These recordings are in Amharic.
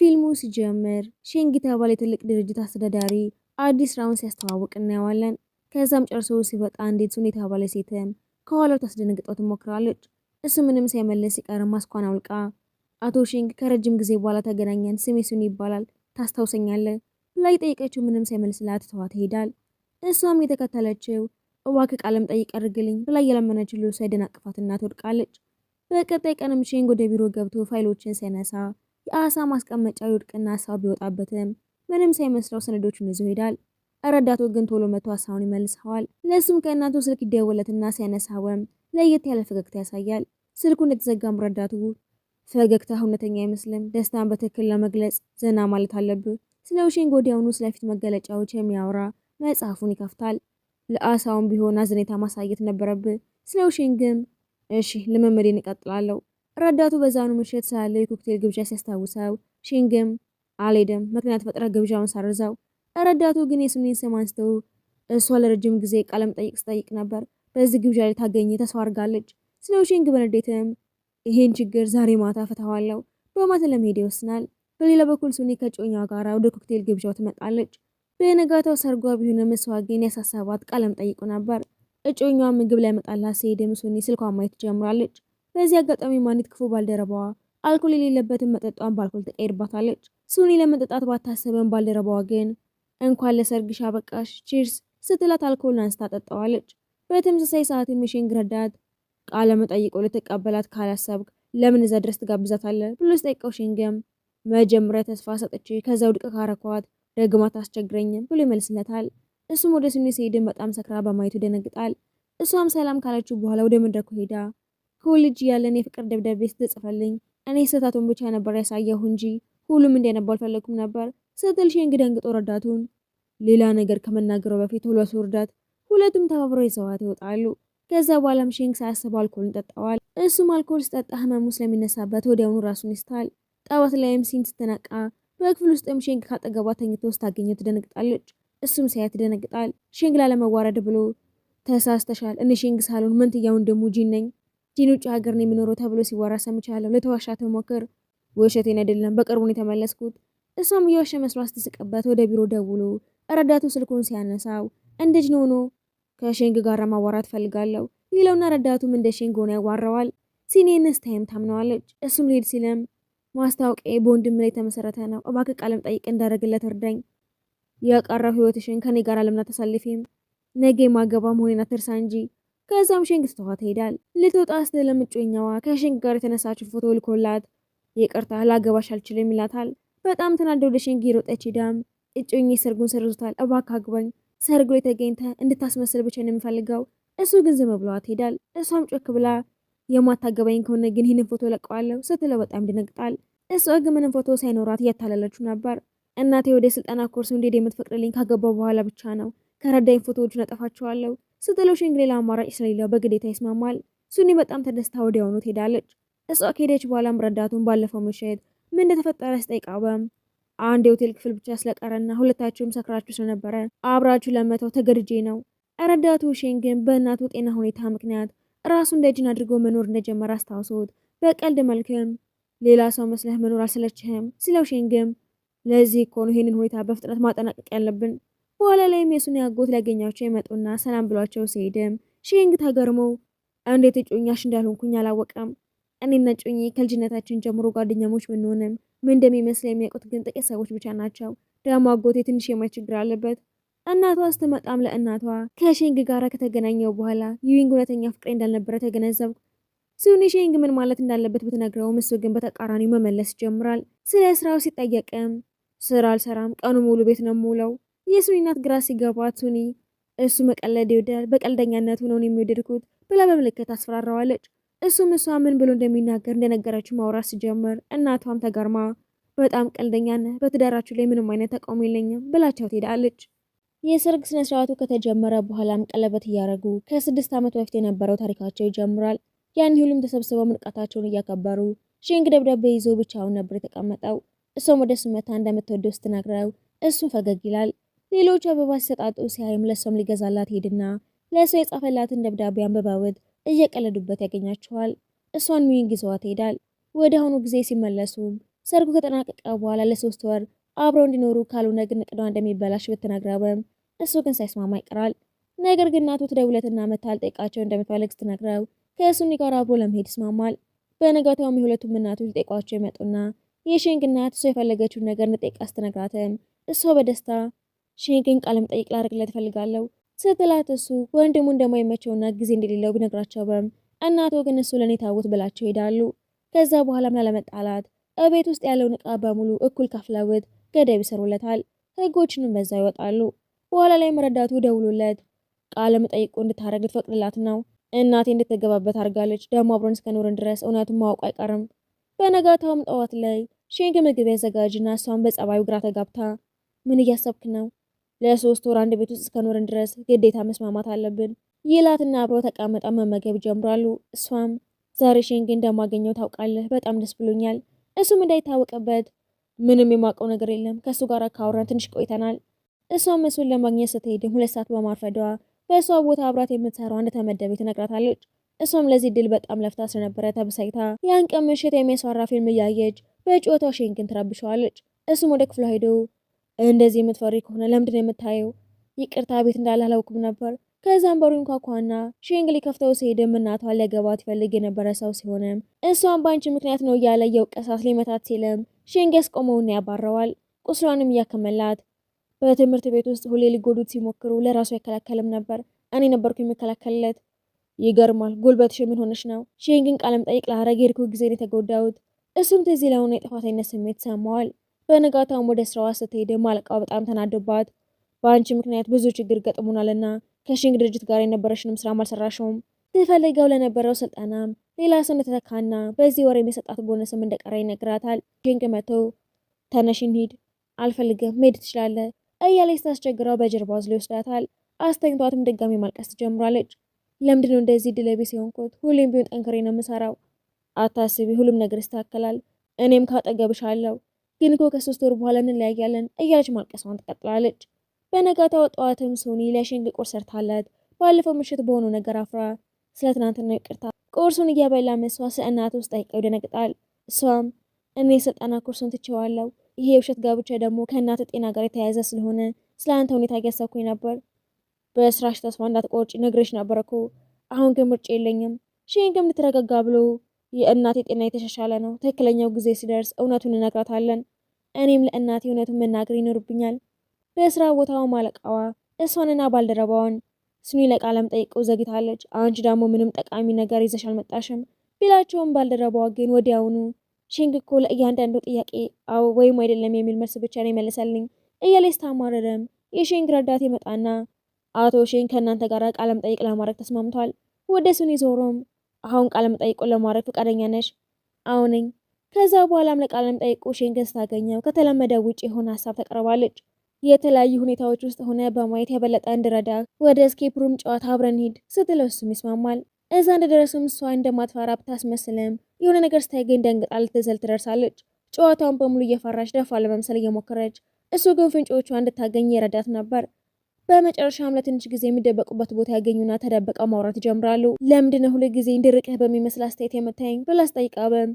ፊልሙ ሲጀምር ሼንግ የተባለ ትልቅ ድርጅት አስተዳዳሪ አዲስ ስራውን ሲያስተዋውቅ እናየዋለን። ከዛም ጨርሶ ሲወጣ እንዴት ሱን የተባለ ሴትም ከኋላው ታስደነግጠው ትሞክራለች። እሱ ምንም ሳይመለስ ሲቀር ማስኳን አውልቃ አቶ ሼንግ ከረጅም ጊዜ በኋላ ተገናኘን፣ ስሜ ሱን ይባላል፣ ታስታውሰኛለህ ላይ ጠይቀችው። ምንም ሳይመልስላት ተዋት ይሄዳል። እሷም የተከተለችው እባክህ ቃለ መጠይቅ አድርግልኝ ብላ የለመነችው ልብሷ ይደናቅፋትና ትወድቃለች። በቀጣይ ቀንም ሼንግ ወደ ቢሮ ገብቶ ፋይሎችን ሲያነሳ የአሳ ማስቀመጫ ይወድቅና አሳው ቢወጣበትም ምንም ሳይመስለው ሰነዶቹን ይዞ ይሄዳል። ረዳቱ ግን ቶሎ መቶ አሳውን ይመልሰዋል። ለሱም ከእናቱ ስልክ ይደወለትና ሲያነሳውም ለየት ያለ ፈገግታ ያሳያል። ስልኩ እንደተዘጋም ረዳቱ ፈገግታ እውነተኛ አይመስልም፣ ደስታን በትክክል ለመግለጽ ዘና ማለት አለብህ። ስለ ሼንግ ወዲያውኑ ስለፊት መገለጫዎች የሚያወራ መጽሐፉን ይከፍታል። ለአሳውም ቢሆን አዝኔታ ማሳየት ነበረብህ። ስለ ሼንግም እሺ ልምምዴን እቀጥላለሁ። ረዳቱ በዛኑ ምሽት ስላለው የኮክቴል ግብዣ ሲያስታውሰው ሼንግም አልሄድም፣ ምክንያት ፈጥረህ ግብዣውን ሰርዘው። ረዳቱ ግን የሱኒን ስም አንስተው እሷ ለረጅም ጊዜ ቃለ መጠይቅ ስጠይቅ ነበር፣ በዚህ ግብዣ ላይ ታገኘ ተስፋ አድርጋለች። ስለ ሼንግ በንዴትም ይሄን ችግር ዛሬ ማታ ፈታዋለሁ በማለት ለመሄድ ይወስናል። በሌላ በኩል ሱኒ ከጮኛዋ ጋር ወደ ኮክቴል ግብዣው ትመጣለች። በነጋታው ሰርጓ ቢሆንም እሷ ግን ያሳሰባት ቃለ መጠይቁ ነበር። እጮኛዋ ምግብ ላይ መጣላት ሲሄድም ሱኒ ስልኳን ማየት ትጀምራለች። በዚህ አጋጣሚ ማኒት ክፉ ባልደረባዋ አልኮል የሌለበትን መጠጧን በአልኮል ተቀይርባታለች። ሱኒ ለመጠጣት ባታሰበን ባልደረባዋ ግን እንኳን ለሰርግሽ አበቃሽ ቺርስ ስትላት አልኮልን አንስታ ጠጣዋለች። በተመሳሳይ ሰዓትም የሼንግ ረዳት ቃለ መጠይቁ ልትቀበላት ካላሰብክ ለምን እዛ ድረስ ትጋብዛታለህ ብሎ ሲጠይቀው ሼንግም መጀመሪያ ተስፋ ሰጥቼ ከዛ ውድቅ ካረኳት ደግማ ታስቸግረኝም ብሎ ይመልስለታል። እሱም ወደ ሱኒ ሲሄድም በጣም ሰክራ በማየቱ ይደነግጣል። እሷም ሰላም ካለችው በኋላ ወደ መድረኩ ሄዳ ኮሌጅ ያለን የፍቅር ደብዳቤ ስትጽፈልኝ እኔ ስህተቱን ብቻ ነበር ያሳየሁ እንጂ ሁሉም እንዲያነባ አልፈለኩም ነበር ስትል ሼንግ ደንግጦ ረዳቱን ሌላ ነገር ከመናገረው በፊት ሁለቱ እርዳት ሁለቱም ተባብረው ይዘዋት ይወጣሉ። ከዛ በኋላም ሼንግ ሳያስበው አልኮልን ጠጣዋል። እሱም አልኮል ሲጠጣ ህመሙ ስለሚነሳበት ወዲያውኑ ራሱን ይስታል። ጠዋት ላይም ሲን ስትነቃ በክፍል ውስጥም ሼንግ ካጠገቧ ተኝቶ ስታገኘው ትደነግጣለች። እሱም ሳያት ይደነግጣል። ሼንግ ላለመዋረድ ብሎ ተሳስተሻል፣ እኔ ሼንግ ሳልሆን መንትያው እንደሙ ጂን ነኝ፣ ጂን ውጭ ሀገር ነው የሚኖረው ተብሎ ሲወራ ሰምቻለሁ፣ ለተዋሻት ሞክር፣ ውሸቴን አይደለም በቅርቡ ነው የተመለስኩት። እሷም እየዋሸ መስሏት ስትስቅበት ወደ ቢሮ ደውሎ ረዳቱ ስልኩን ሲያነሳው እንደጅ ነው ከሼንግ ጋር ማዋራት ፈልጋለሁ ይለውና ረዳቱም እንደ ሼንግ ሆኖ ያዋራዋል። ሲኔን ስታይም ታምነዋለች። እሱም ሊሄድ ሲልም ማስታወቂያ በወንድም ላይ የተመሰረተ ነው፣ እባክህ ቃለም ጠይቅ እንዳደረግለት እርዳኝ፣ የቀረው ህይወትሽን ከኔ ጋር ለምን አታሳልፊም፣ ነገ ማገባ መሆኔን አትርሳ እንጂ። ከዛም ሼንግ ስተዋት ይሄዳል። ልትወጣ ስትል እጮኛዋ ከሼንግ ጋር የተነሳችው ፎቶ ልኮላት ይቅርታ ላገባሽ አልችልም ይላታል። በጣም ተናደው ወደ ሼንግ ሮጠች። ሄዳም እጮኛዬ ሰርጉን ሰርዞታል፣ እባክህ አግባኝ፣ ሰርጉ ላይ ተገኝተህ እንድታስመስል ብቻ ነው የምፈልገው። እሱ ግን ዝም ብሏት ይሄዳል። እሷም ጮክ ብላ የማታገባኝ ከሆነ ግን ይህንን ፎቶ ለቀዋለሁ ስትለው በጣም ይደነግጣል። እሷ ግን ምንም ፎቶ ሳይኖራት እያታለለችው ነበር። እናቴ ወደ ስልጠና ኮርስ እንዴት የምትፈቅድልኝ ካገባው በኋላ ብቻ ነው፣ ከረዳኝ ፎቶዎቹን አጠፋቸዋለሁ ስትለው ሼንግ ሌላ አማራጭ ስለሌለው በግዴታ ይስማማል። ሱኒ በጣም ተደስታ ወዲያውኑ ትሄዳለች። እሷ ከሄደች በኋላም ረዳቱን ባለፈው ምሽት ምን እንደተፈጠረ ሲጠይቃበም አንድ የሆቴል ክፍል ብቻ ስለቀረና ሁለታችሁም ሰክራችሁ ስለነበረ አብራችሁ ለመተው ተገድጄ ነው። ረዳቱ ሼንግን በእናቱ ጤና ሁኔታ ምክንያት ራሱ እንደ ጅን አድርጎ መኖር እንደጀመረ አስታውሶት በቀልድ መልክም ሌላ ሰው መስለህ መኖር አልሰለችህም ሲለው ሼንግም ለዚህ እኮ ነው ይሄንን ሁኔታ በፍጥነት ማጠናቀቅ ያለብን። በኋላ ላይም የሱኒ አጎት ሊያገኛቸው ይመጡና ሰላም ብሏቸው ሲሄድም ሼንግ ተገርሞ እንዴት እጮኛሽ እንዳልሆንኩኝ አላወቀም። እኔና እጮኜ ከልጅነታችን ጀምሮ ጓደኛሞች ብንሆንም ምን እንደሚመስል የሚያውቁት ግን ጥቂት ሰዎች ብቻ ናቸው። ደግሞ አጎቴ ትንሽ የማየት ችግር አለበት። እናቷ ስትመጣም ለእናቷ ከሼንግ ጋር ከተገናኘው በኋላ ዩዊንግ እውነተኛ ፍቅሬ እንዳልነበረ ተገነዘብኩ። ሱኒ ሼንግ ምን ማለት እንዳለበት ብትነግረውም እሱ ግን በተቃራኒው መመለስ ይጀምራል። ስለ ስራው ሲጠየቅም ስራ አልሰራም፣ ቀኑ ሙሉ ቤት ነው የምውለው። የሱኒ እናት ግራ ሲገባት ሱኒ እሱ መቀለድ ይወዳል፣ በቀልደኛነቱ ነው የሚወደድኩት ብላ በምልክት አስፈራራዋለች። እሱም እሷ ምን ብሎ እንደሚናገር እንደነገረችው ማውራት ሲጀምር እናቷም ተገርማ በጣም ቀልደኛ ነህ፣ በትዳራችሁ ላይ ምንም አይነት ተቃውሞ የለኝም ብላቸው ትሄዳለች። የሰርግ ስነ ስርዓቱ ከተጀመረ በኋላም ቀለበት እያረጉ ከ6 ዓመት በፊት የነበረው ታሪካቸው ይጀምራል። ያን ሁሉም ተሰብስበው ምርቃታቸውን እያከበሩ ሼንግ ደብዳቤ ይዞ ብቻውን ነበር የተቀመጠው። እሷም ወደ እሱ መታ እንደምትወደው ስትነግረው እሱም ፈገግ ይላል። ሌሎች አበባ ሲሰጣጡ ሲያይም ለሷም ሊገዛላት ሄድና ለሷ የጻፈላትን ደብዳቤ አንብበውት እየቀለዱበት ያገኛቸዋል። እሷን ሚዩንግ ይዘዋት ይሄዳል። ወደ አሁኑ ጊዜ ሲመለሱ ሰርጉ ከተጠናቀቀ በኋላ ለ3 ወር አብረው እንዲኖሩ ካልሆነ ግን እቅዷ እንደሚበላሽ ብትነግረውም እሱ ግን ሳይስማማ ይቀራል። ነገር ግን እናቱ ትደውለትና መታ ልጠይቃቸው እንደምትፈልግ ስትነግረው ከሱኒ ጋር አብሮ ለመሄድ ይስማማል። በነጋታውም የሁለቱም እናቶች ሊጠይቋቸው ይመጡና የሼንግ እናት እሷ የፈለገችውን ነገር እንጠይቃ ስትነግራትም እሷ በደስታ ሼንግን ቃለ መጠይቅ ላደርግለት እፈልጋለሁ ስትላት እሱ ወንድሙ እንደማይመቸውና ጊዜ እንደሌለው ቢነግራቸውም እናቱ ግን እሱ ለእኔ ታውት ብላቸው ይሄዳሉ። ከዛ በኋላም ላለመጣላት እቤት ውስጥ ያለውን እቃ በሙሉ እኩል ከፍለውት ገደብ ይሰሩለታል። ህጎችንም በዛ ይወጣሉ። በኋላ ላይ መረዳቱ ደውሎለት ቃለ መጠይቁ እንድታረግ ልትፈቅድላት ነው። እናቴ እንድትገባበት አድርጋለች። ደግሞ አብሮን እስከኖርን ድረስ እውነቱን ማወቁ አይቀርም። በነጋታውም ጠዋት ላይ ሼንግ ምግብ ያዘጋጅና እሷን በጸባዩ ግራ ተጋብታ ምን እያሰብክ ነው? ለ3 ወር አንድ ቤት ውስጥ እስከኖርን ድረስ ግዴታ መስማማት አለብን ይላትና አብረው ተቀምጠው መመገብ ይጀምራሉ። እሷም ዛሬ ሼንግ እንደማገኘው ታውቃለህ፣ በጣም ደስ ብሎኛል። እሱም እንዳይታወቅበት ምንም የማውቀው ነገር የለም፣ ከእሱ ጋር ካወራን ትንሽ ቆይተናል። እሷም እሱን ለማግኘት ስትሄድም 2 ሰዓት በማርፈዷ በእሷ ቦታ አብራት የምትሰራው እንደተመደበ ትነግራታለች። እሷም ለዚህ ድል በጣም ለፍታ ስለነበረ ተበሳይታ ያን ቀን ምሽት የሚያስፈራ ፊልም እያየች በጨዋታው ሼንግን ትረብሸዋለች። እሱም ወደ ክፍሏ ሄዶ እንደዚህ የምትፈሪ ከሆነ ለምንድን ነው የምታየው? ይቅርታ ቤት እንዳለ አላውቅም ነበር። ከዛም በሩ እንኳኳና ሼንግ ሊከፍተው ሲሄድም እናቷን ሊያገባት ይፈልግ የነበረ ሰው ሲሆንም እሷም በአንቺ ምክንያት ነው እያለ የውቀሳት ሊመታት ሲልም ሼንግ ያስቆመውና ያባረዋል። ቁስሏንም እያከመላት በትምህርት ቤት ውስጥ ሁሌ ሊጎዱት ሲሞክሩ ለራሱ አይከላከልም ነበር። እኔ ነበርኩ የሚከላከልለት። ይገርማል። ጉልበትሽ ምን ሆነሽ ነው? ሼንግን ቃለ መጠይቅ ላደርግ የሄድኩ ጊዜ ነው የተጎዳሁት። እሱም ትዝ ይለውና የጥፋተኝነት ስሜት ሰማዋል። በነጋታውም ወደ ስራዋ ስትሄድም አለቃው በጣም ተናዶባት በአንቺ ምክንያት ብዙ ችግር ገጥሞናልና ከሼንግ ድርጅት ጋር የነበረሽንም ስራ አልሰራሽውም። ትፈልገው ለነበረው ስልጠናም ሌላ ሰው እንደተተካና በዚህ ወር የሚሰጣት ቦነስም እንደቀረ ይነግራታል። ሼንግ መቶ ተነሽ እንሂድ። አልፈልግም፣ መሄድ ትችላለህ እያለች ስታስቸግረው በጀርባው አዝሎ ይወስዳታል። አስተኝቷትም ድጋሚ ማልቀስ ትጀምራለች። ለምንድነው እንደዚህ ድለቤስ የሆንኩት? ሁሌም ቢሆን ጠንክሬ ነው የምሰራው። አታስቢ፣ ሁሉም ነገር ይስተካከላል። እኔም ካጠገብሽ አለው። ግን እኮ ከ3 ወር በኋላ እንለያያለን እያለች ማልቀሷን ትቀጥላለች። በነጋታው ጠዋትም ሶኒ ለሼንግ ቁርስ ሰርታለት ባለፈው ምሽት በሆነው ነገር አፍራ ስለ ትናንትናው ይቅርታ ቁርሱን እያበላ መስዋ እናት ውስጥ ጠይቀው ይደነግጣል። እሷም እኔ የስልጠና ኩርሱን ትቼዋለሁ። ይሄ የውሸት ጋብቻ ደግሞ ከእናት ጤና ጋር የተያያዘ ስለሆነ ስለ አንተ ሁኔታ እያሰብኩኝ ነበር። በስራሽ ተስፋ እንዳትቆርጪ ነግሬሽ ነበር እኮ። አሁን ግን ምርጫ የለኝም። ሼንግም ልትረጋጋ ብሎ የእናቴ ጤና የተሻሻለ ነው፣ ትክክለኛው ጊዜ ሲደርስ እውነቱን እነግራታለን። እኔም ለእናቴ እውነቱን መናገር ይኖርብኛል። በስራ ቦታው አለቃዋ እሷንና ባልደረባዋን ስኒ ለቃለ መጠይቅ ዘግታለች። አንቺ ደግሞ ምንም ጠቃሚ ነገር ይዘሽ አልመጣሽም ቢላቸውም ባልደረባዋ ግን ወዲያውኑ ሼንግ እኮ ለእያንዳንዱ ጥያቄ አዎ ወይም አይደለም የሚል መልስ ብቻ ነው ይመልሰልኝ እያለች ታማረረም። የሼንግ ረዳት ይመጣና አቶ ሼንግ ከእናንተ ጋር ቃለ መጠይቅ ለማድረግ ተስማምቷል። ወደ ስኒ ዞሮም አሁን ቃለ መጠይቁን ለማድረግ ፈቃደኛ ነሽ? አዎ ነኝ። ከዛ በኋላም ለቃለ መጠይቁ ሼንግን ስታገኘው ከተለመደ ውጭ የሆነ ሀሳብ ተቀርባለች። የተለያዩ ሁኔታዎች ውስጥ ሆነ በማየት የበለጠ እንድረዳ ወደ እስኬፕ ሩም ጨዋታ አብረን ሂድ ስትለው እሱም ይስማማል። እዛ እንደደረሱም እሷ እንደማትፈራ ብታስመስልም የሆነ ነገር ስታይገኝ ደንግጣ ልትዘል ትደርሳለች። ጨዋታውን በሙሉ እየፈራች ደፋ ለመምሰል እየሞከረች፣ እሱ ግን ፍንጮቿ እንድታገኝ የረዳት ነበር። በመጨረሻም ለትንሽ ጊዜ የሚደበቁበት ቦታ ያገኙና ተደብቀው ማውራት ይጀምራሉ። ለምንድነው ሁሉ ጊዜ እንድርቅህ በሚመስል አስተያየት የምታየኝ ብላ አስጠይቃበም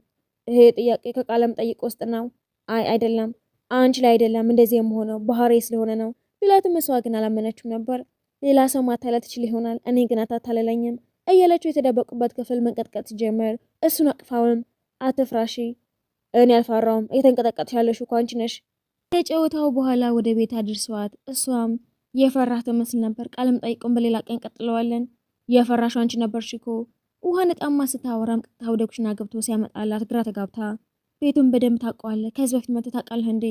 ይሄ ጥያቄ ከቃለ መጠይቅ ውስጥ ነው። አይ አይደለም፣ አንቺ ላይ አይደለም እንደዚህ የምሆነው ባህሪ ስለሆነ ነው ቢላትም እሷ ግን አላመነችም ነበር። ሌላ ሰው ማታለል ትችል ይሆናል፣ እኔ ግን አታታለለኝም እያለችው የተደበቁበት ክፍል መንቀጥቀጥ ሲጀምር እሱን አቅፋውም አትፍራሺ፣ እኔ አልፈራውም፣ እየተንቀጠቀጥሽ ያለሽው እኮ አንቺ ነሽ። ከጨዋታው በኋላ ወደ ቤት አድርሰዋት እሷም የፈራህ ትመስል ነበር። ቃለ መጠይቁን በሌላ ቀን ቀጥለዋለን። የፈራሽው አንቺ ነበርሽ እኮ። ውሃ ነጣማ ስታወራም ቀጥታ ወደ ኩሽና ገብቶ ሲያመጣላት ግራ ተጋብታ ቤቱን በደንብ ታውቀዋለህ? ከዚህ በፊት መጥተህ ታውቃለህ እንዴ?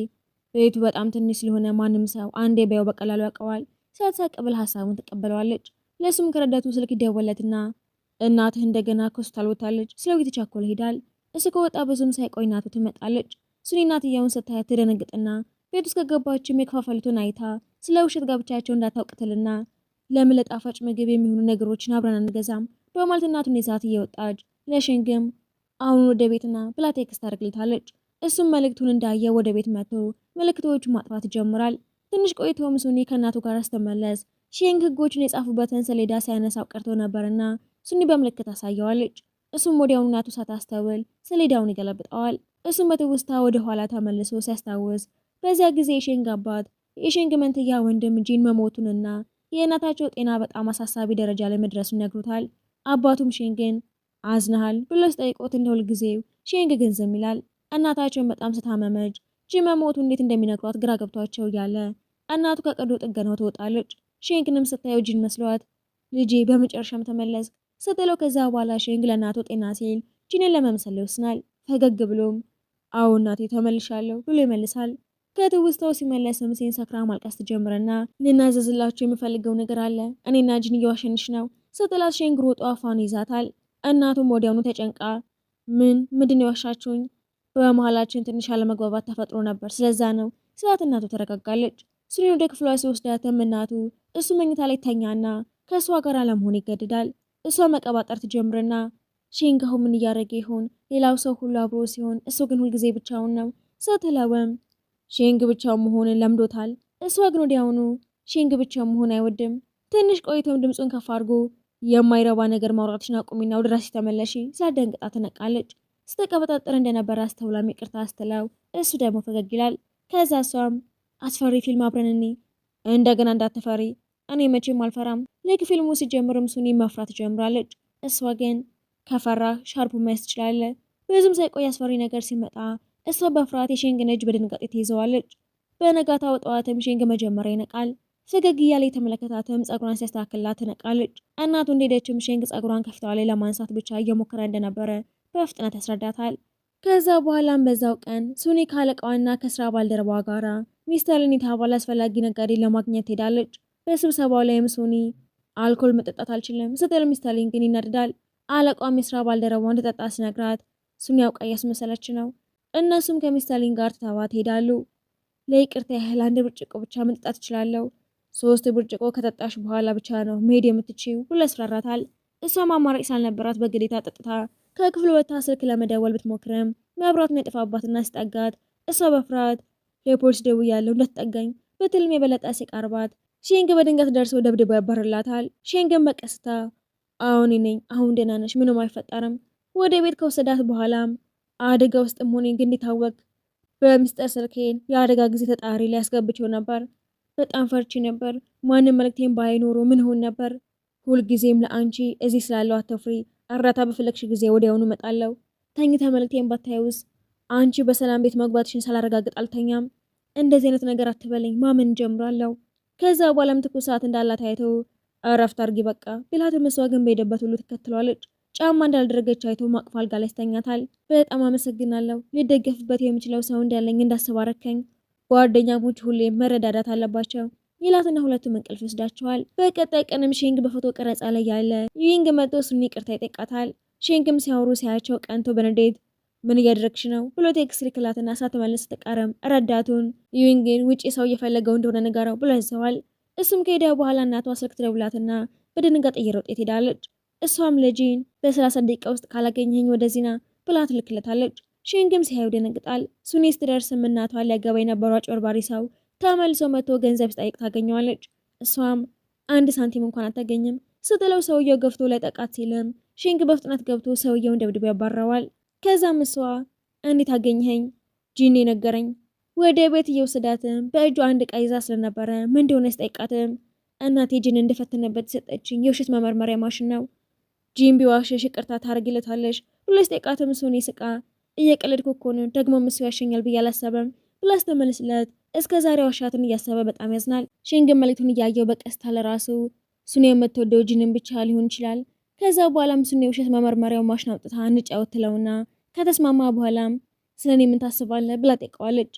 ቤቱ በጣም ትንሽ ስለሆነ ማንም ሰው አንዴ ቢያው በቀላሉ ያውቀዋል። ሳትሳቅ ብላ ሀሳቡን ትቀበለዋለች። ለሱም ከረዳቱ ስልክ ይደወለትና እናትህ እንደገና ከሆስፒታል ወጥታለች ስለው የተቻኮለ ሄዳል። እሱ ከወጣ ብዙም ሳይቆይ እናቱ ትመጣለች። ሱኒ እናትየውን ስታያት ትደነግጥና ቤት ውስጥ ከገባችም የከፋፈሉትን አይታ ስለ ውሸት ጋብቻቸው እንዳታውቅትልና ለምን ለጣፋጭ ምግብ የሚሆኑ ነገሮችን አብረን አንገዛም በማለት እናቱን ይዛት እየወጣች ለሼንግም አሁን ወደ ቤትና ብላ ቴክስት ታደርግልታለች። እሱም መልእክቱን እንዳየ ወደ ቤት መጥቶ ምልክቶቹን ማጥፋት ይጀምራል። ትንሽ ቆይቶም ሱኒ ከእናቱ ጋር ስትመለስ ሼንግ ህጎችን የጻፉበትን ሰሌዳ ሲያነሳው ቀርቶ ነበርና ሱኒ በምልክት አሳየዋለች። እሱም ወዲያውኑ እናቱ ሳታስተውል ሰሌዳውን ይገለብጠዋል። እሱም በትውስታ ወደ ኋላ ተመልሶ ሲያስታውስ በዚያ ጊዜ የሼንግ አባት የሼንግ መንትያ ወንድም ጂን መሞቱንና የእናታቸው ጤና በጣም አሳሳቢ ደረጃ ላይ መድረሱን ነግሮታል። አባቱም ሼንግን አዝነሃል ብሎ ሲጠይቆት እንደ ሁልጊዜው ሼንግ ግን ዝም ይላል። እናታቸውን በጣም ስታመመች ጂን መሞቱ እንዴት እንደሚነግሯት ግራ ገብቷቸው እያለ እናቱ ከቀዶ ጥገናው ትወጣለች። ሼንግንም ስታየው ጂን መስሏት ልጄ በመጨረሻም ተመለስ ስትለው ከዛ በኋላ ሼንግ ለእናቱ ጤና ሲል ጂንን ለመምሰል ይወስናል። ፈገግ ብሎም አዎ እናቴ ተመልሻለሁ ብሎ ይመልሳል። ከትውስታው ሲመለስም ሴን ሰክራ ማልቀስ ትጀምርና ልናዘዝላችሁ የምፈልገው ነገር አለ እኔና ጂን እየዋሸንሽ ነው ስትላት ሼንግ ሮጦ አፏን ይዛታል። እናቱም ወዲያውኑ ተጨንቃ ምንድን የዋሻችሁኝ? በመሀላችን ትንሽ አለመግባባት ተፈጥሮ ነበር ስለዛ ነው ስላት እናቱ ተረጋጋለች። ሱኒን ወደ ክፍሏ ሲወስዳትም እናቱ እሱ መኝታ ላይ ተኛና ከእሷ ጋር አለመሆን ይገድዳል። እሷ መቀባጠር ትጀምርና ሼንግ አሁን ምን እያደረገ ይሆን? ሌላው ሰው ሁሉ አብሮ ሲሆን እሱ ግን ሁልጊዜ ብቻውን ነው ስትለውም ሼንግ ብቻውን መሆንን ለምዶታል። እሷ ግን ወዲያውኑ ሼንግ ብቻውን መሆን አይወድም። ትንሽ ቆይቶም ድምፁን ከፍ አድርጎ የማይረባ ነገር ማውራትሽን አቁሚና ወደ ራስሽ ተመለሺ ሳደንግጣ ትነቃለች። ስተቀበጣጠር እንደነበረ አስተውላም ይቅርታ ስትለው እሱ ደግሞ ፈገግ ይላል። ከዛ እሷም አስፈሪ ፊልም አብረን እንይ እንደገና እንዳትፈሪ እኔ መቼም አልፈራም። ልክ ፊልሙ ሲጀምርም ሱኒ መፍራት ጀምራለች። እሷ ግን ከፈራ ሻርፑ ማየት ትችላለህ። ብዙም ሳይቆይ አስፈሪ ነገር ሲመጣ እሷ በፍርሃት የሼንግን እጅ በድንጋጤ ትይዘዋለች። በነጋታው ጠዋትም ሼንግ መጀመሪያ ይነቃል። ፈገግ እያለ የተመለከታትም ጸጉሯን ሲያስተካክላት ትነቃለች። እናቱ እንደሄደችም ሼንግ ጸጉሯን ከፊቷ ላይ ለማንሳት ብቻ እየሞከረ እንደነበረ በፍጥነት ያስረዳታል። ከዛ በኋላም በዛው ቀን ሱኒ ካለቃዋና ከስራ ባልደረባዋ ጋራ ሚስተር ሊን የተባለ አስፈላጊ ነጋዴ ለማግኘት ትሄዳለች። በስብሰባው ላይም ሱኒ አልኮል መጠጣት አልችልም ስትል ሚስተር ሊን ግን ይናድዳል። አለቃዋም የስራ ባልደረባዋ እንድጠጣ ሲነግራት ሱኒ ያውቃ እያስመሰለች ነው። እነሱም ከሚስተር ሊን ጋር ትተዋት ሄዳሉ። ለይቅርታ ያህል 1 ብርጭቆ ብቻ መጠጣት እችላለሁ፣ 3 ብርጭቆ ከጠጣሽ በኋላ ብቻ ነው መሄድ የምትችይው ብሎ ያስፈራራታል። እሷም አማራጭ ሳልነበራት በግዴታ ጠጥታ ከክፍል ወጥታ ስልክ ለመደወል ብትሞክርም መብራቱን የጠፋባትና ሲጠጋት እሷ በፍርሃት ለፖሊስ ደውያለሁ እንዳትጠጋኝ በትልም የበለጠ ሲቀርባት ሼንግ በድንገት ደርሶ ደብድቦ ያባርላታል። ሼንግን በቀስታ አሁን ነኝ አሁን ደህና ነሽ ምንም አይፈጠርም ወደ ቤት ከወሰዳት በኋላም አደጋ ውስጥም ሆኔ ግን እንዲታወቅ በሚስጥር ስልኬን የአደጋ ጊዜ ተጣሪ ላይ ያስገብቼው ነበር። በጣም ፈርቼ ነበር። ማንም መልእክቴን ባይኖሩ ምን ሆን ነበር። ሁልጊዜም ለአንቺ እዚህ ስላለው አትፍሪ፣ እርዳታ በፈለግሽ ጊዜ ወዲያውኑ እመጣለሁ። ተኝተ መልእክቴን ባታዩስ አንቺ በሰላም ቤት መግባትሽን ሳላረጋግጥ አልተኛም። እንደዚህ አይነት ነገር አትበለኝ፣ ማመን ጀምራለሁ። ከዛ በኋላም ትኩሳት እንዳላት አይቶ እረፍት አድርጊ በቃ ቢላትም እሷ ግን በሄደበት ሁሉ ትከትለዋለች። ጫማ እንዳልደረገች አይቶ ማቅፋ አልጋ ላይ ያስተኛታል። በጣም አመሰግናለሁ፣ ልደገፍበት የምችለው ሰው እንዳለኝ እንዳስባረከኝ። ጓደኛሞች ሁሌም መረዳዳት አለባቸው ይላትና ሁለቱም እንቅልፍ ይወስዳቸዋል። በቀጣይ ቀንም ሼንግ በፎቶ ቀረጻ ላይ ያለ ዩዊንግ መጥቶ ሱኒ ይቅርታ ይጠይቃታል። ሼንግም ሲያወሩ ሲያቸው ቀንቶ በንዴት ምን እያደረግሽ ነው ብሎ ቴክስት ልክላትና ሳትመልስ ስትቀርም ረዳቱን ዩዊንግን ውጪ ሰው እየፈለገው እንደሆነ ንገረው ብሎ ያዘዋል። እሱም ከሄደ በኋላ እናቷ ስልክ ትደውላትና በድንጋጤ እየሮጠች ትሄዳለች። እሷም ለጂን በ30 ደቂቃ ውስጥ ካላገኘኝ ወደዚህ ና ብላ ትልክለታለች። ሼንግም ሲያዩ ደነግጣል። ሱኒ ስትደርስም እናቷ ሊያገባ የነበረው አጭበርባሪ ሰው ተመልሶ መጥቶ ገንዘብ ሲጠይቅ ታገኘዋለች። እሷም 1 ሳንቲም እንኳን አታገኝም ስትለው ሰውየው ገፍቶ ለጠቃት ሲልም ሼንግ በፍጥነት ገብቶ ሰውየውን ደብድቦ ያባረዋል። ከዛም እሷ እንዴት አገኘኸኝ? ጂን ነገረኝ። ወደ ቤት እየወሰዳትም በእጇ 1 ዕቃ ይዛ ስለነበረ ምን እንደሆነ ሲጠይቃትም እናቴ ጂን እንደፈተነበት ሰጠችኝ የውሸት መመርመሪያ ማሽን ነው። ጂን ቢዋሽሽ ይቅርታ ታደርግለታለሽ ብሎ ሲጠይቃትም ሱኒ ስቃ እየቀለድኩ እኮ ነው ደግሞ እሱ ያሸኛል ብዬ አላሰበም ብላ ስትመልስለት እስከ ዛሬ ዋሻትን እያሰበ በጣም ያዝናል። ሼንግን መልእክቱን እያየው በቀስታ ለራሱ ሱኒ የምትወደው ጂንን ብቻ ሊሆን ይችላል። ከዛ በኋላም ሱኒ የውሸት መመርመሪያው ማሽን አውጥታ እንጫወት ትለውና ከተስማማ በኋላም ስለኔ ምን ታስባለህ ብላ ጠይቀዋለች።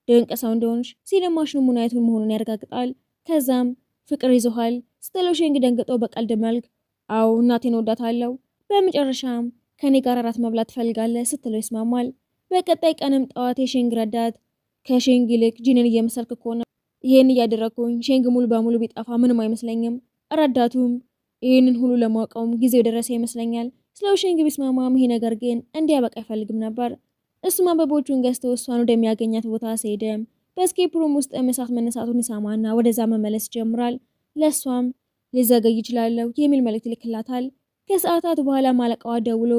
ድንቅ ሰው እንደሆንሽ ሲልም ማሽኑ ሙናይቱን መሆኑን ያረጋግጣል። ከዛም ፍቅር ይዞሃል ስትለው ሼንግ ደንግጦ በቀልድ መልክ አዎ እናቴን ወዳታለሁ፣ በመጨረሻም ከኔ ጋር እራት መብላት ትፈልጋለህ ስትለው ይስማማል። በቀጣይ ቀንም ጠዋት የሼንግ ረዳት ከሼንግ ይልቅ ጂንን እየመሰልክ ከሆነ ይሄን እያደረኩኝ ሼንግ ሙሉ በሙሉ ቢጠፋ ምንም አይመስለኝም። ረዳቱም ይህንን ሁሉ ለማውቀውም ጊዜው ደረሰ ይመስለኛል። ስለው ሼንግ ቢስማማም ይሄ ነገር ግን እንዲያበቃ አይፈልግም ነበር። እሱም አበቦቹን ገዝቶ እሷን ወደሚያገኛት ቦታ ሲሄድም በስኬፕ ሩም ውስጥ እሳት መነሳቱን ይሰማና ወደዛ መመለስ ይጀምራል። ለእሷም ሊዘገይ ይችላለሁ የሚል መልእክት ይልክላታል። ከሰዓታት በኋላ አለቃዋ ደውሎ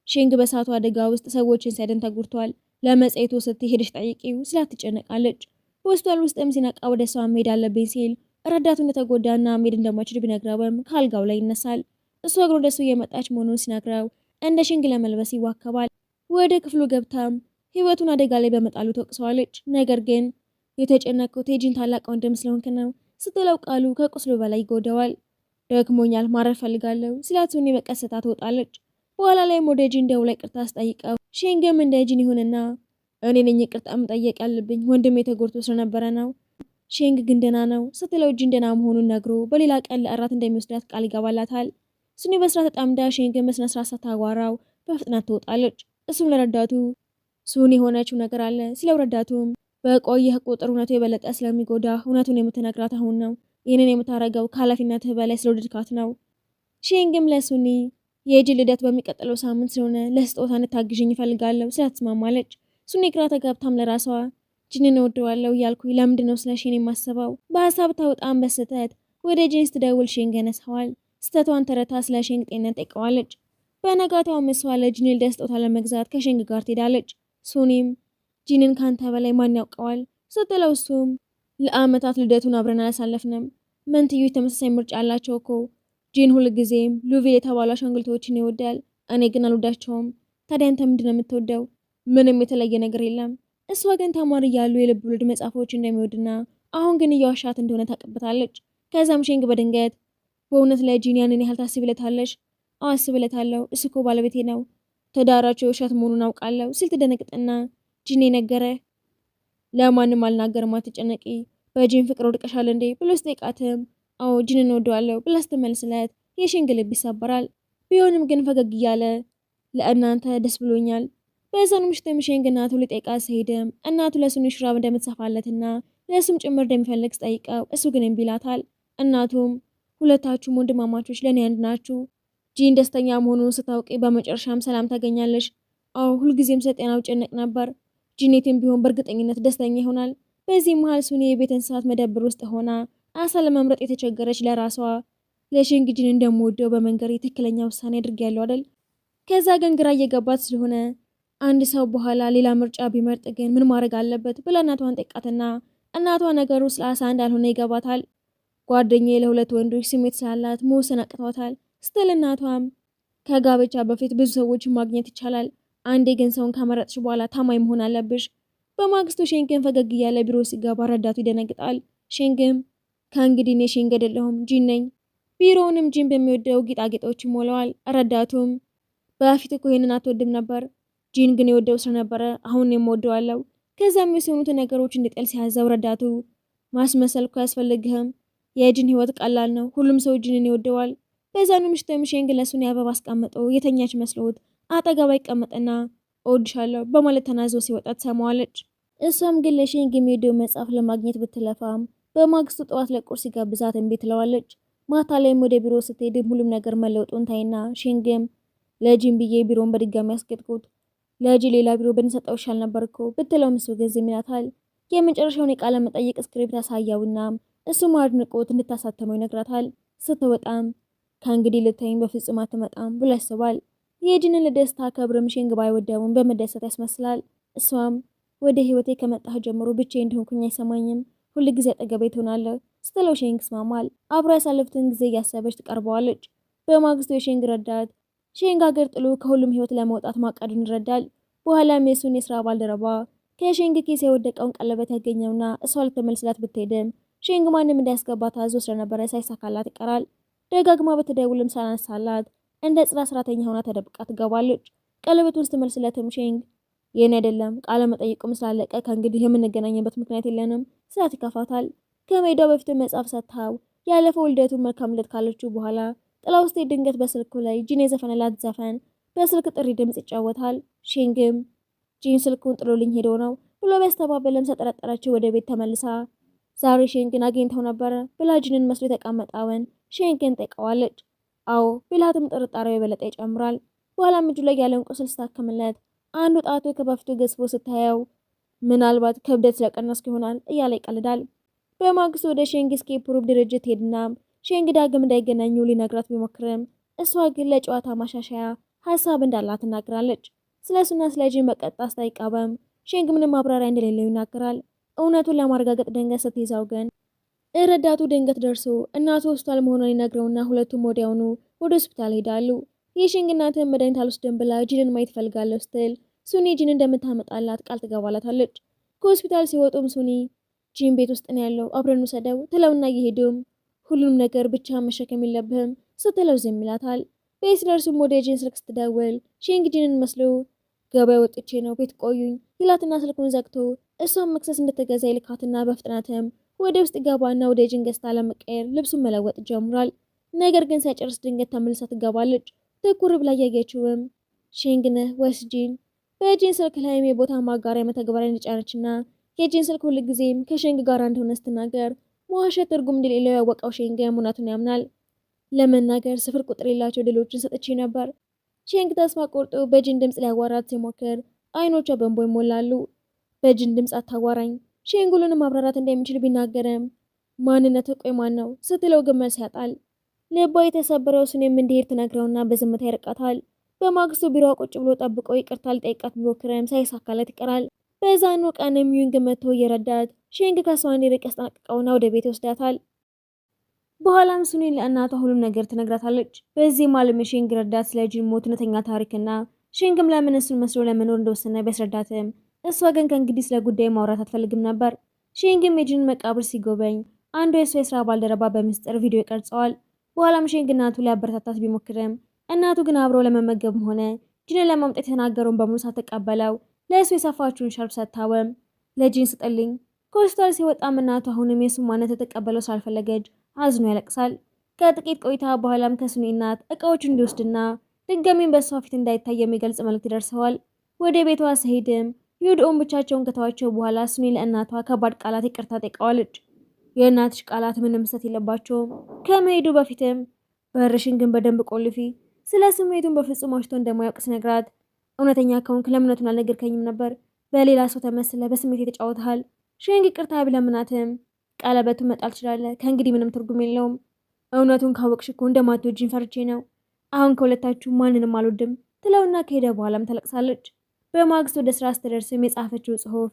ሼንግ በእሳቱ አደጋ ውስጥ ሰዎችን ሲያድን ተጎድቷል፣ ለመጽሔቱ ስትሄድሽ ጠይቂው ስላት ትጨነቃለች። በሆስፒታል ውስጥም ሲነቃ ወደ እሷ መሄድ አለብኝ ሲል ረዳቱ እንደተጎዳና መሄድ እንደማይችል ቢነግረውም ከአልጋው ላይ ይነሳል። እሷ ግን ወደሱ እየመጣች መሆኑን ሲነግረው እንደ ሽንግ ለመልበስ ይዋከባል። ወደ ክፍሉ ገብታም ህይወቱን አደጋ ላይ በመጣሉ ተወቅሰዋለች። ነገር ግን የተጨነቅኩት የጂን ታላቅ ወንድም ስለሆንክ ነው ስትለው ቃሉ ከቁስሉ በላይ ይጎዳዋል። ደክሞኛል፣ ማረፍ ፈልጋለሁ ሲላት ሱኒ በቀስታ ትወጣለች። በኋላ ላይም ወደ ጂን ደውላ ይቅርታ አስጠይቀው ሽንግም እንደ ጂን ይሁንና እኔ ነኝ ይቅርታ መጠየቅ ያለብኝ ወንድም የተጎድቶ ስለነበረ ነው፣ ሽንግ ግን ደህና ነው ስትለው ጂን ደህና መሆኑን ነግሮ በሌላ ቀን ለእራት እንደሚወስዳት ቃል ይገባላታል። ሱኒ በስራ ተጣምዳ ሽንግን በስነ ስርዓት ሳታጓራው በፍጥነት ትወጣለች። እሱም ለረዳቱ ሱኒ የሆነችው ነገር አለ ሲለው ረዳቱም በቆየህ ቁጥር እውነቱ የበለጠ ስለሚጎዳ እውነቱን የምትነግራት አሁን ነው። ይህንን የምታረገው ከኃላፊነትህ በላይ ስለወደድካት ነው። ሽንግም ለሱኒ የጂን ልደት በሚቀጥለው ሳምንት ስለሆነ ለስጦታ እንድታግዥኝ እፈልጋለሁ ስላትስማማለች። ሱኒ ግራ ተጋብታም ለራሷ ጂንን እወደዋለሁ እያልኩኝ ለምንድን ነው ስለ ሽን የማስበው? በሀሳብ ታውጣም በስተት ወደ ጂን ስትደውል ሽንግ ያነሳዋል። ስተቷን ተረታ ስለ ሽንግ ጤንነት ጠይቀዋለች። በነጋታው ምሷ ለጂን ልደት ስጦታ ለመግዛት ከሽንግ ጋር ትሄዳለች። ሱኒም ጂንን ካንተ በላይ ማን ያውቀዋል ስትለው እሱም ለአመታት ልደቱን አብረን አላሳለፍንም። መንትዮች ተመሳሳይ ምርጫ አላቸው እኮ። ጂን ሁልጊዜም ሉቪል የተባሉ አሻንጉሊቶችን ይወዳል፣ እኔ ግን አልወዳቸውም። ታዲያ አንተ ምንድን ነው የምትወደው? ምንም የተለየ ነገር የለም። እሷ ግን ተማሪ እያሉ የልብ ወለድ መጽሐፎች እንደሚወድና አሁን ግን እየዋሻት እንደሆነ ታቀብታለች። ከዛም ሽንግ በድንገት በእውነት ላይ ጂን ያንን ያህል ታስብለታለች? አዎ አስብለታለሁ፣ እሱ እኮ ባለቤቴ ነው፣ ትዳራቸው የውሸት መሆኑን አውቃለሁ ሲል ትደነግጥና ጂን ነገረ ለማንም አልናገርም አትጨነቂ፣ በጂን ፍቅር ወድቀሻል እንዴ ብሎ ስጠይቃትም አዎ ጂንን እወደዋለሁ ብላ ስትመልስለት የሽንግ ልብ ይሰበራል። ቢሆንም ግን ፈገግ እያለ ለእናንተ ደስ ብሎኛል። በዛን ምሽትም ሽንግ እናቱ ሊጠይቃት ሲሄድም እናቱ ለሱኒ ሹራብ እንደምትሰፋለትና ለእሱም ጭምር እንደሚፈልግ ስጠይቀው እሱ ግን እምቢ ይላታል። እናቱም ሁለታችሁም ወንድማማቾች ለእኔ አንድ ናችሁ። ጂን ደስተኛ መሆኑን ስታውቂ በመጨረሻም ሰላም ታገኛለሽ። አዎ ሁልጊዜም ስለ ጤናው ጨነቅ ነበር። ጂኔትም ቢሆን በእርግጠኝነት ደስተኛ ይሆናል። በዚህ መሀል ሱኒ የቤት እንስሳት መደብር ውስጥ ሆና አሳ ለመምረጥ የተቸገረች ለራሷ ለሽንግ ጂን እንደምወደው በመንገር ትክክለኛ ውሳኔ አድርጌያለሁ አይደል? ከዛ ግን ግራ እየገባት ስለሆነ አንድ ሰው በኋላ ሌላ ምርጫ ቢመርጥ ግን ምን ማድረግ አለበት ብላ እናቷን ጠይቃትና እናቷ ነገሩ ስለ አሳ እንዳልሆነ ይገባታል። ጓደኛዬ ለሁለት ወንዶች ስሜት ስላላት መወሰን አቅቷታል ስትል እናቷም ከጋብቻ በፊት ብዙ ሰዎችን ማግኘት ይቻላል፣ አንዴ ግን ሰውን ከመረጥሽ በኋላ ታማኝ መሆን አለብሽ። በማግስቱ ሽንግን ፈገግ እያለ ቢሮ ሲገባ ረዳቱ ይደነግጣል። ሽንግም ከእንግዲህ እኔ ሽንግ አይደለሁም ጂን ነኝ። ቢሮውንም ጂን በሚወደው ጌጣጌጦች ይሞላዋል። ረዳቱም በፊት እኮ ይሄንን አትወድም ነበር፣ ጂን ግን የወደው ስለነበረ አሁን የምወደዋለው። ከዛም የሰውኑትን ነገሮች እንዲጠል ሲያዘው ረዳቱ ማስመሰል እኮ አያስፈልግህም፣ የጂን ህይወት ቀላል ነው፣ ሁሉም ሰው ጂንን ይወደዋል። በዛኑ ምሽትም ሽንግ ለሱኒ አበባ አስቀምጦ የተኛች መስሎት አጠገባ ይቀመጥና እወድሻለሁ በማለት ተናዞ ሲወጣ ትሰማዋለች። እሷም ግን ለሽንግ የሚወደው መጽሐፍ ለማግኘት ብትለፋም በማግስቱ ጠዋት ለቁርስ ሲጋብዛት እምቢ ትለዋለች። ማታ ላይም ወደ ቢሮ ስትሄድም ሁሉም ነገር መለውጡን ታይና ሽንግም ለጂን ብዬ ቢሮን በድጋሚ ያስገድኩት፣ ለጂ ሌላ ቢሮ ብንሰጠው ይሻል ነበር እኮ ብትለው እሱ ገዝም ይላታል። የመጨረሻውን የቃለ መጠይቅ ስክሪፕት ያሳያውና እሱም አድንቆት እንድታሳተመው ይነግራታል። ስትወጣም ከእንግዲህ ልታይም በፍጹም አትመጣም ብሎ ያስባል። የጂንን ልደስታ ከብርም ሽንግ ባይወደውም በመደሰት ያስመስላል። እሷም ወደ ህይወቴ ከመጣህ ጀምሮ ብቻዬን እንደሆንኩኝ አይሰማኝም፣ ሁል ጊዜ አጠገቤ ትሆናለህ ስትለው ሽንግ ይስማማል። አብሮ ያሳለፉትን ጊዜ እያሰበች ትቀርበዋለች። በማግስቱ የሽንግ ረዳት ሽንግ ሀገር ጥሎ ከሁሉም ህይወት ለመውጣት ማቀዱን ይረዳል። በኋላም የሱን የስራ ባልደረባ ከሽንግ ኪስ የወደቀውን ቀለበት ያገኘውና እሷ ልትመልስላት ብትሄድም ሽንግ ማንም እንዳያስገባ ታዞ ስለነበረ ሳይሳካላት ይቀራል። ደጋግማ በተደውልም ሳላነሳላት እንደ ጽዳ ሰራተኛ ሆና ተደብቃ ትገባለች። ቀለበቱን ስትመልስለትም ሽንግ የኔ አይደለም ቃለ መጠይቁም ስላለቀ ከእንግዲህ የምንገናኝበት ምክንያት የለንም ስላት ይከፋታል። ከሜዳው በፊት መጽሐፍ ሰጥታው ያለፈው ልደቱን መልካም ልደት ካለችው በኋላ ጥላ ውስጥ ድንገት በስልኩ ላይ ጂን የዘፈነላት ዘፈን በስልክ ጥሪ ድምጽ ይጫወታል። ሽንግም ጂን ስልኩን ጥሎልኝ ሄዶ ነው ብሎ ቢያስተባበለም ተጠረጠረችው ወደ ቤት ተመልሳ ዛሬ ሽንግን አግኝተው ነበረ ብላ ጂንን መስሎ የተቀመጠውን ሽንግን ጠይቀዋለች። አዎ ቢላትም ጥርጣሬው የበለጠ ይጨምራል። በኋላም እጁ ላይ ያለውን ቁስል ስታክምለት አንዱ ጣቱ ከበፊቱ ገዝፎ ስታየው ምናልባት ክብደት ስለቀነስኩ ይሆናል እያለ ይቀልዳል። በማግስቱ ወደ ሽንግ ስኬፕ ሩብ ድርጅት ሄድና ሽንግ ዳግም እንዳይገናኙ ሊነግራት ቢሞክርም እሷ ግን ለጨዋታ ማሻሻያ ሀሳብ እንዳላት ትናገራለች። ስለ እሱና ስለ ጂን በቀጥታ አስታይቃበም ሼንግ ምንም ማብራሪያ እንደሌለው ይናገራል። እውነቱን ለማረጋገጥ ድንገት ስትይዛው ግን ረዳቱ ድንገት ደርሶ እናቱ ሆስፒታል መሆኗን ይነግረውና ሁለቱም ወዲያውኑ ወደ ሆስፒታል ሄዳሉ። የሼንግ እናትም መድኃኒት አልወስድም ብላ ጂንን ማየት ፈልጋለሁ ስትል ሱኒ ጂን እንደምታመጣላት ቃል ትገባላታለች። ከሆስፒታል ሲወጡም ሱኒ ጂን ቤት ውስጥ ነው ያለው አብረን ውሰደው ትለውና እየሄዱም ሁሉንም ነገር ብቻ መሸከም የለብህም ስትለው ዝም ይላታል። ቤት ሲደርሱም ወደ ጂን ስልክ ስትደውል ሼንግ ጂንን መስሎ ገበያ ወጥቼ ነው ቤት ቆዩኝ ይላትና ስልኩን ዘግቶ እሷም መክሰስ እንደተገዛ ይልካትና በፍጥነትም ወደ ውስጥ ገባና ወደ ጂን ገዝታ ለመቀየር ልብሱን መለወጥ ጀምሯል። ነገር ግን ሳይጨርስ ድንገት ተመልሳ ትገባለች። ትኩር ብላ እያየችውም ሼንግ ነህ ወይስ ጂን? በጂን ስልክ ላይም የቦታ ማጋሪያ መተግበሪያ እንደጫነችና የጂን ስልክ ሁልጊዜም ከሼንግ ጋር እንደሆነ ስትናገር መዋሸት ትርጉም እንደሌለው ያወቀው ሼንግ እውነቱን ያምናል። ለመናገር ስፍር ቁጥር የሌላቸው ድሎችን ሰጥቼ ነበር። ሼንግ ተስፋ ቆርጦ በጂን ድምፅ ሊያዋራት ሲሞክር አይኖቿ በእንባ ይሞላሉ። በጂን ድምፅ አታዋራኝ ሼንግ ሁሉንም ማብራራት እንደሚችል ቢናገርም ማንነት ቆይ ማን ነው ስትለው ግን መልስ ያጣል። ልቧ የተሰበረው ሱኒም እንዲሄድ ትነግረውና በዝምታ ይርቃታል። በማግስቱ ቢሮ ቁጭ ብሎ ጠብቆ ይቅርታ ሊጠይቃት ቢሞክርም ሳይሳካለት ይቀራል። በዛኑ ቀን ሚዩንግ መጥቶ እየረዳት ሼንግ ከሷ እንዲርቅ ያስጠነቅቀውና ወደ ቤት ይወስዳታል። በኋላም ሱኒ ለእናቷ ሁሉም ነገር ትነግራታለች። በዚህ ማለም ሼንግ ረዳት ስለ ጂን ሞት እውነተኛ ታሪክና ሼንግም ለምን እሱን መስሎ ለመኖር እንደወሰነ ቢያስረዳትም እሷ ግን ከእንግዲህ ስለ ጉዳይ ማውራት አትፈልግም ነበር። ሼንግም የጂንን መቃብር ሲጎበኝ አንዱ የእሷ የስራ ባልደረባ በምስጢር ቪዲዮ ይቀርጸዋል። በኋላም ሼንግ እናቱ ሊያበረታታት ቢሞክርም እናቱ ግን አብረው ለመመገብም ሆነ ጂንን ለማምጣት የተናገረውን በሙሉ ሳትቀበለው ለእሱ የሰፋችውን ሻርፕ ሰጥታወም ለጂን ስጥልኝ። ከሆስፒታል ሲወጣም እናቱ አሁንም የሱን ማንነት የተቀበለው ስላልፈለገች አዝኖ ያለቅሳል። ከጥቂት ቆይታ በኋላም ከሱኒ እናት እቃዎቹን እንዲወስድና ድጋሚን በሷ ፊት እንዳይታይ የሚገልጽ መልእክት ደርሰዋል። ወደ ቤቷ ሲሄድም ዩድኦን ብቻቸውን ከተዋቸው በኋላ ሱኒ ለእናቷ ከባድ ቃላት ይቅርታ ጠይቀዋለች። የእናትሽ ቃላት ምንም ስህተት የለባቸውም። ከመሄዱ በፊትም በርሽን ግን በደንብ ቆልፊ። ስለ ስሜቱን በፍጹም ዋሽቶ እንደማያውቅ ሲነግራት እውነተኛ ከሆንክ ለምነቱን አልነገርከኝም ነበር። በሌላ ሰው ተመስለ በስሜት የተጫወተሃል። ሼንግ ይቅርታ ቢለምናትም ቀለበቱን መጣል ትችላለህ፣ ከእንግዲህ ምንም ትርጉም የለውም። እውነቱን ካወቅሽ እኮ እንደማትወጂኝ ፈርቼ ነው። አሁን ከሁለታችሁ ማንንም አልወድም ትለውና ከሄደ በኋላም ተለቅሳለች። በማግስት ወደ ስራ ስትደርስም የጻፈችው ጽሑፍ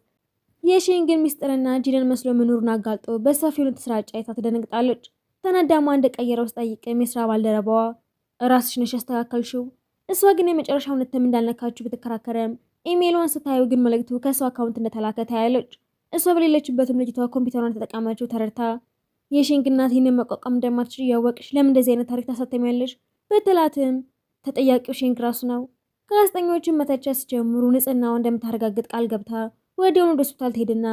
የሼንግን ሚስጥርና ጂንን መስሎ መኖሩን አጋልጦ በሰፊው ተስራጫ አይታ ትደነግጣለች። ተናዳማ እንደቀየረው ስጠይቅም የስራ ባልደረባዋ ራስሽ ነሽ ያስተካከልሽው። እሷ ግን የመጨረሻው ነትም እንዳልነካችሁ ብትከራከረም ኢሜይሏን ስታዩ ግን መልእክቱ ከእሷ አካውንት እንደተላከ ታያለች። እሷ በሌለችበትም ልጅቷ ኮምፒውተሯን ተጠቃመችው ተረድታ የሼንግ እናት ይህንን መቋቋም እንደማትችል እያወቅሽ ለምን እንደዚህ አይነት ታሪክ ታሳተሚያለሽ ብትላትም ተጠያቂው ሼንግ ራሱ ነው። ጋዜጠኞችን መተቸት ሲጀምሩ ንጽህናዋ እንደምታረጋግጥ ቃል ገብታ ወዲያውኑ ወደ ሆስፒታል ትሄድና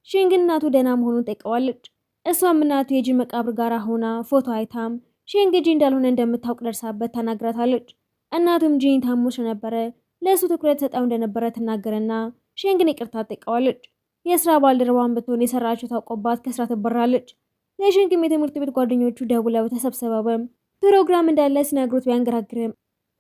ሼንግ እናቱ ደህና መሆኑን ጠይቀዋለች። እሷም እናቱ የጂን መቃብር ጋር ሆና ፎቶ አይታም ሼንግ ጂን እንዳልሆነ እንደምታውቅ ደርሳበት ታናግራታለች። እናቱም ጂን ታሞ ስለነበረ ለእሱ ትኩረት ሰጠው እንደነበረ ትናገርና ሼንግን ይቅርታ ጠይቀዋለች። የስራ ባልደረባን ብትሆን የሰራችው ታውቆባት ከስራ ትበራለች። ለሼንግም የትምህርት ቤት ጓደኞቹ ደውለው ተሰብስበው ፕሮግራም እንዳለ ሲነግሩት ቢያንገራግርም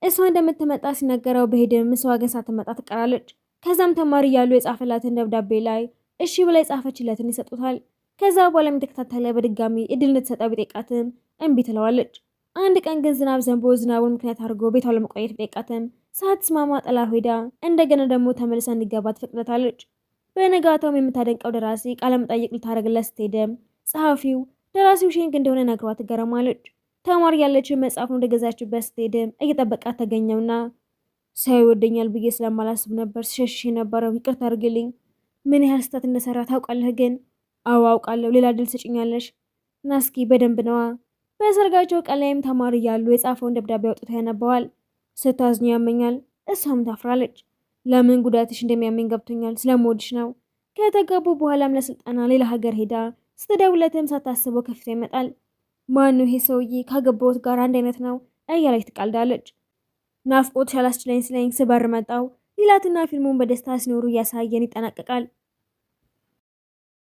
እሷ እንደምትመጣ ሲነገረው በሄድም እሷ ግን ሳትመጣ ትቀራለች። ከዛም ተማሪ እያሉ የጻፈላትን ደብዳቤ ላይ እሺ ብላ የጻፈችለትን ይሰጡታል። ከዛ በኋላም የተከታተለ በድጋሚ እድል እንድትሰጠው ቢጠይቃትም እምቢ ትለዋለች። አንድ ቀን ግን ዝናብ ዘንቦ ዝናቡን ምክንያት አድርጎ ቤቷ ለመቆየት ቢጠይቃትም ሳትስማማ ጥላ ሄዳ እንደገና ደግሞ ተመልሳ እንዲገባ ትፈቅደታለች። በነጋታውም የምታደንቀው ደራሲ ቃለመጠይቅ ልታደርግለት ስትሄድም ጸሐፊው ደራሲው ሼንግ እንደሆነ ነግሯት ትገረማለች። ተማሪ ያለችው መጽሐፉን እንደገዛችበት ስትሄድም እየጠበቃት ተገኘውና ሰው ይወደኛል ብዬ ስለማላስብ ነበር ሲሸሽሽ የነበረው፣ ይቅርታ አድርግልኝ። ምን ያህል ስህተት እንደሰራ ታውቃለህ? ግን አዎ አውቃለሁ። ሌላ ድል ስጭኛለሽ? ናስኪ በደንብ ነዋ። በሰርጋቸው ቀን ላይም ተማሪ እያሉ የጻፈውን ደብዳቤ አውጥቶ ያነበዋል። ስታዝኝ ያመኛል። እሷም ታፍራለች። ለምን ጉዳትሽ እንደሚያመኝ ገብቶኛል፣ ስለምወድሽ ነው። ከተጋቡ በኋላም ለስልጠና ሌላ ሀገር ሄዳ ስትደውለትም ሳታስበው ከፊቷ ይመጣል። ማነው ይሄ ሰውዬ? ካገባሁት ጋር አንድ አይነት ነው እያለች ትቃልዳለች። ናፍቆትሽ አላስችለኝ ስለኝ ስበር መጣው ይላትና ፊልሙን በደስታ ሲኖሩ እያሳየን ይጠናቀቃል።